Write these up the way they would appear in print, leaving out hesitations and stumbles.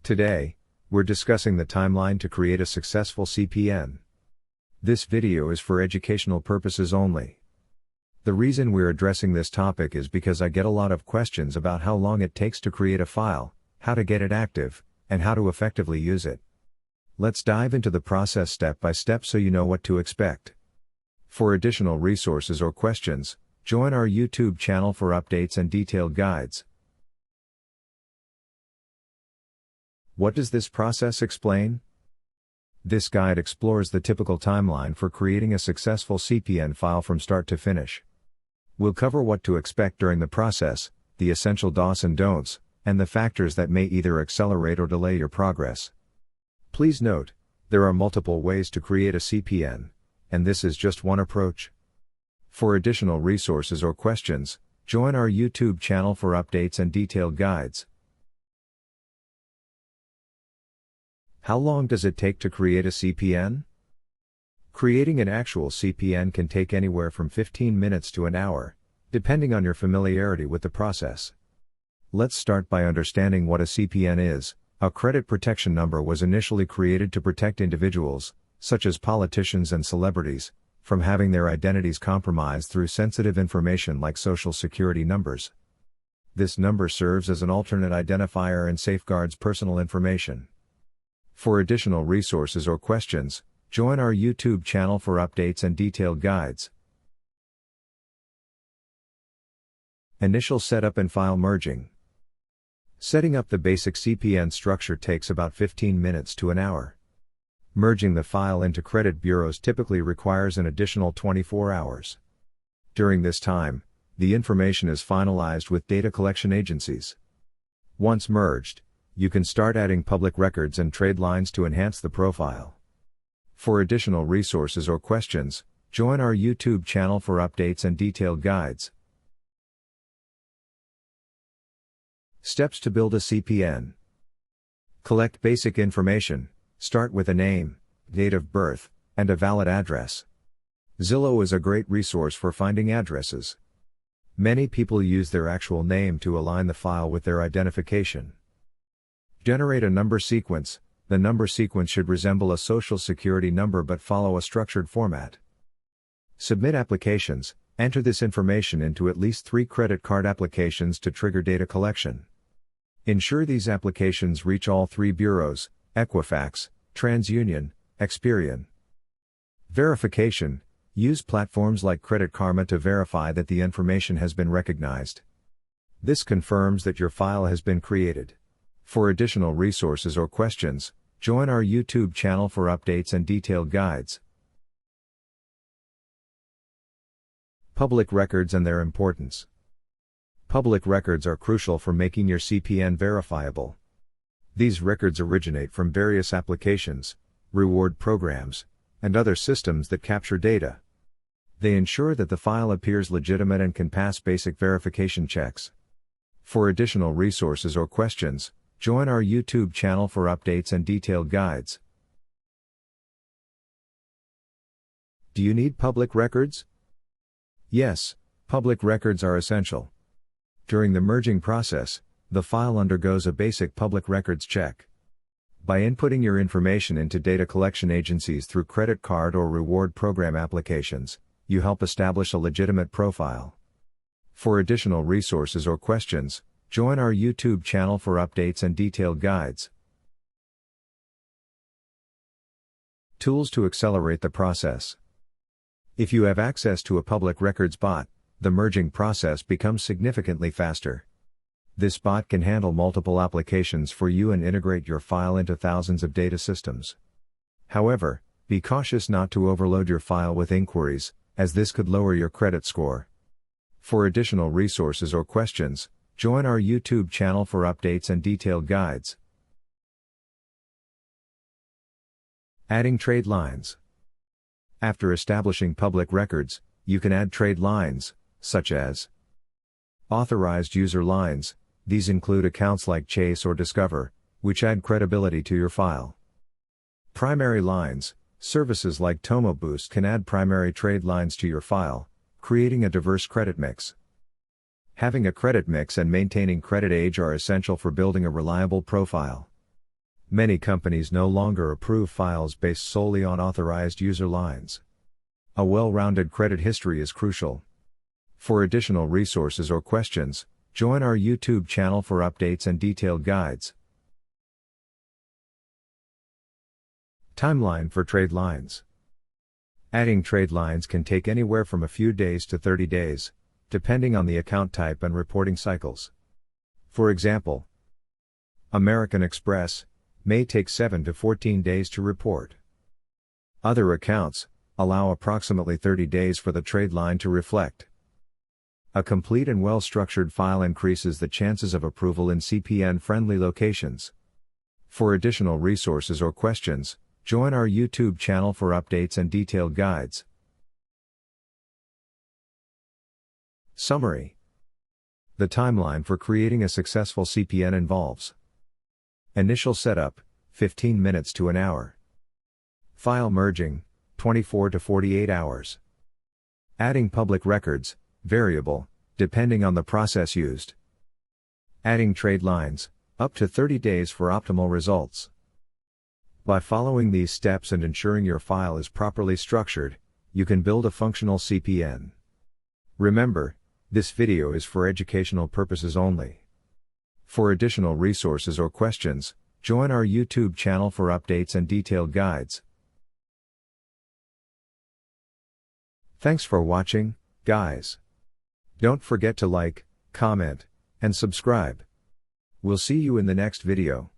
Today, we're discussing the timeline to create a successful CPN. This video is for educational purposes only. The reason we're addressing this topic is because I get a lot of questions about how long it takes to create a file, how to get it active, and how to effectively use it. Let's dive into the process step by step so you know what to expect. For additional resources or questions, join our YouTube channel for updates and detailed guides. What does this process explain? This guide explores the typical timeline for creating a successful CPN file from start to finish. We'll cover what to expect during the process, the essential do's and don'ts, and the factors that may either accelerate or delay your progress. Please note, there are multiple ways to create a CPN, and this is just one approach. For additional resources or questions, join our YouTube channel for updates and detailed guides. How long does it take to create a CPN? Creating an actual CPN can take anywhere from 15 minutes to an hour, depending on your familiarity with the process. Let's start by understanding what a CPN is. A credit protection number was initially created to protect individuals, such as politicians and celebrities, from having their identities compromised through sensitive information like social security numbers. This number serves as an alternate identifier and safeguards personal information. For additional resources or questions, join our YouTube channel for updates and detailed guides. Initial setup and file merging. Setting up the basic CPN structure takes about 15 minutes to an hour. Merging the file into credit bureaus typically requires an additional 24 hours. During this time, the information is finalized with data collection agencies. Once merged, you can start adding public records and trade lines to enhance the profile. For additional resources or questions, join our YouTube channel for updates and detailed guides. Steps to build a CPN. Collect basic information. Start with a name, date of birth, and a valid address. Zillow is a great resource for finding addresses. Many people use their actual name to align the file with their identification. Generate a number sequence. The number sequence should resemble a social security number but follow a structured format. Submit applications. Enter this information into at least 3 credit card applications to trigger data collection. Ensure these applications reach all 3 bureaus, Equifax, TransUnion, Experian. Verification. Use platforms like Credit Karma to verify that the information has been recognized. This confirms that your file has been created. For additional resources or questions, join our YouTube channel for updates and detailed guides. Public records and their importance. Public records are crucial for making your CPN verifiable. These records originate from various applications, reward programs, and other systems that capture data. They ensure that the file appears legitimate and can pass basic verification checks. For additional resources or questions, join our YouTube channel for updates and detailed guides. Do you need public records? Yes, public records are essential. During the merging process, the file undergoes a basic public records check. By inputting your information into data collection agencies through credit card or reward program applications, you help establish a legitimate profile. For additional resources or questions, join our YouTube channel for updates and detailed guides. Tools to accelerate the process. If you have access to a public records bot, the merging process becomes significantly faster. This bot can handle multiple applications for you and integrate your file into thousands of data systems. However, be cautious not to overload your file with inquiries, as this could lower your credit score. For additional resources or questions, join our YouTube channel for updates and detailed guides. Adding trade lines. After establishing public records, you can add trade lines, such as authorized user lines. These include accounts like Chase or Discover, which add credibility to your file. Primary lines. Services like Tomo Boost can add primary trade lines to your file, creating a diverse credit mix. Having a credit mix and maintaining credit age are essential for building a reliable profile. Many companies no longer approve files based solely on authorized user lines. A well-rounded credit history is crucial. For additional resources or questions, join our YouTube channel for updates and detailed guides. Timeline for trade lines. Adding trade lines can take anywhere from a few days to 30 days, depending on the account type and reporting cycles. For example, American Express may take 7 to 14 days to report. Other accounts allow approximately 30 days for the trade line to reflect. A complete and well-structured file increases the chances of approval in CPN-friendly locations. For additional resources or questions, join our YouTube channel for updates and detailed guides. Summary. The timeline for creating a successful CPN involves: initial setup, 15 minutes to an hour. File merging, 24 to 48 hours. Adding public records, variable, depending on the process used. Adding trade lines, up to 30 days for optimal results. By following these steps and ensuring your file is properly structured, you can build a functional CPN. Remember, this video is for educational purposes only. For additional resources or questions, join our YouTube channel for updates and detailed guides. Thanks for watching, guys. Don't forget to like, comment, and subscribe. We'll see you in the next video.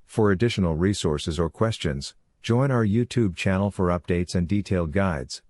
For additional resources or questions, join our YouTube channel for updates and detailed guides.